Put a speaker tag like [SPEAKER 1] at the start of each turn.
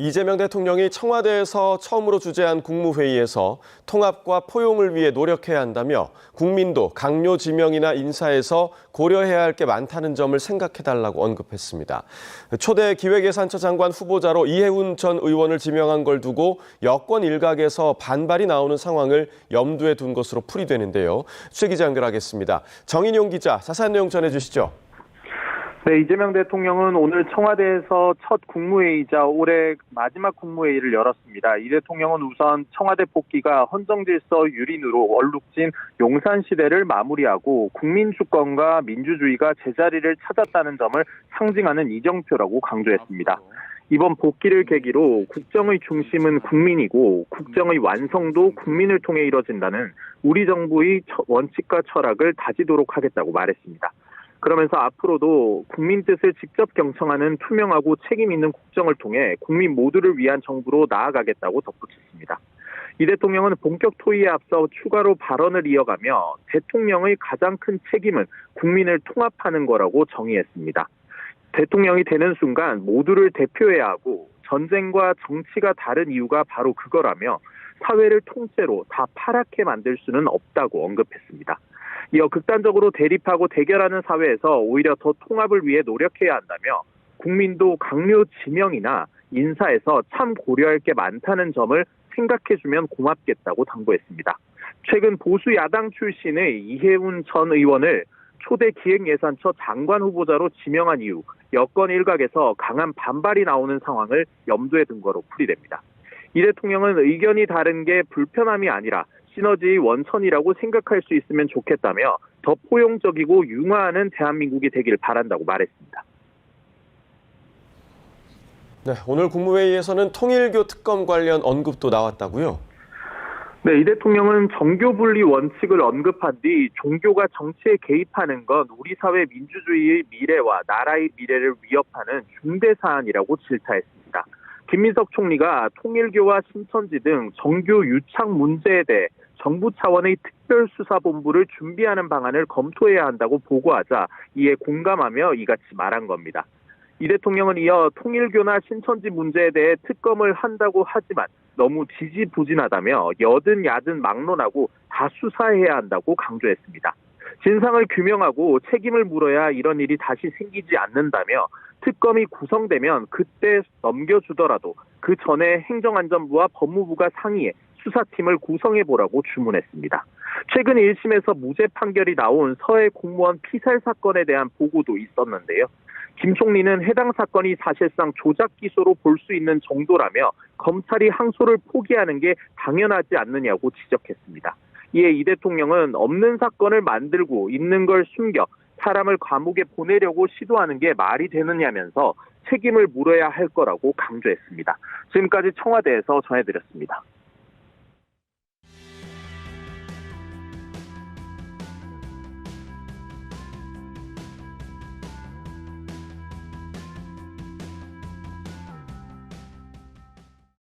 [SPEAKER 1] 이재명 대통령이 청와대에서 처음으로 주재한 국무회의에서 통합과 포용을 위해 노력해야 한다며 국민도 강요 지명이나 인사에서 고려해야 할 게 많다는 점을 생각해달라고 언급했습니다. 초대 기획예산처 장관 후보자로 이해운 전 의원을 지명한 걸 두고 여권 일각에서 반발이 나오는 상황을 염두에 둔 것으로 풀이되는데요. 최 기자 연결하겠습니다. 정인용 기자, 자세한 내용 전해주시죠.
[SPEAKER 2] 네, 이재명 대통령은 오늘 청와대에서 첫 국무회의이자 올해 마지막 국무회의를 열었습니다. 이 대통령은 우선 청와대 복귀가 헌정질서 유린으로 얼룩진 용산시대를 마무리하고 국민주권과 민주주의가 제자리를 찾았다는 점을 상징하는 이정표라고 강조했습니다. 이번 복귀를 계기로 국정의 중심은 국민이고 국정의 완성도 국민을 통해 이뤄진다는 우리 정부의 원칙과 철학을 다지도록 하겠다고 말했습니다. 그러면서 앞으로도 국민 뜻을 직접 경청하는 투명하고 책임 있는 국정을 통해 국민 모두를 위한 정부로 나아가겠다고 덧붙였습니다. 이 대통령은 본격 토의에 앞서 추가로 발언을 이어가며 대통령의 가장 큰 책임은 국민을 통합하는 거라고 정의했습니다. 대통령이 되는 순간 모두를 대표해야 하고 전쟁과 정치가 다른 이유가 바로 그거라며 사회를 통째로 다 파랗게 만들 수는 없다고 언급했습니다. 이어 극단적으로 대립하고 대결하는 사회에서 오히려 더 통합을 위해 노력해야 한다며 국민도 강요 지명이나 인사에서 참 고려할 게 많다는 점을 생각해주면 고맙겠다고 당부했습니다. 최근 보수 야당 출신의 이해운 전 의원을 초대 기획예산처 장관 후보자로 지명한 이후 여권 일각에서 강한 반발이 나오는 상황을 염두에 둔 거로 풀이됩니다. 이 대통령은 의견이 다른 게 불편함이 아니라 시너지의 원천이라고 생각할 수 있으면 좋겠다며 더 포용적이고 융화하는 대한민국이 되길 바란다고 말했습니다.
[SPEAKER 1] 네, 오늘 국무회의에서는 통일교 특검 관련 언급도 나왔다고요?
[SPEAKER 2] 네, 이 대통령은 정교 분리 원칙을 언급한 뒤 종교가 정치에 개입하는 건 우리 사회 민주주의의 미래와 나라의 미래를 위협하는 중대 사안이라고 질타했습니다. 김민석 총리가 통일교와 신천지 등 정교 유착 문제에 대해 정부 차원의 특별수사본부를 준비하는 방안을 검토해야 한다고 보고하자 이에 공감하며 이같이 말한 겁니다. 이 대통령은 이어 통일교나 신천지 문제에 대해 특검을 한다고 하지만 너무 지지부진하다며 여든 야든 막론하고 다 수사해야 한다고 강조했습니다. 진상을 규명하고 책임을 물어야 이런 일이 다시 생기지 않는다며 특검이 구성되면 그때 넘겨주더라도 그 전에 행정안전부와 법무부가 상의해 수사팀을 구성해보라고 주문했습니다. 최근 1심에서 무죄 판결이 나온 서해 공무원 피살 사건에 대한 보고도 있었는데요. 김 총리는 해당 사건이 사실상 조작 기소로 볼 수 있는 정도라며 검찰이 항소를 포기하는 게 당연하지 않느냐고 지적했습니다. 이에 이 대통령은 없는 사건을 만들고 있는 걸 숨겨 사람을 감옥에 보내려고 시도하는 게 말이 되느냐면서 책임을 물어야 할 거라고 강조했습니다. 지금까지 청와대에서 전해드렸습니다.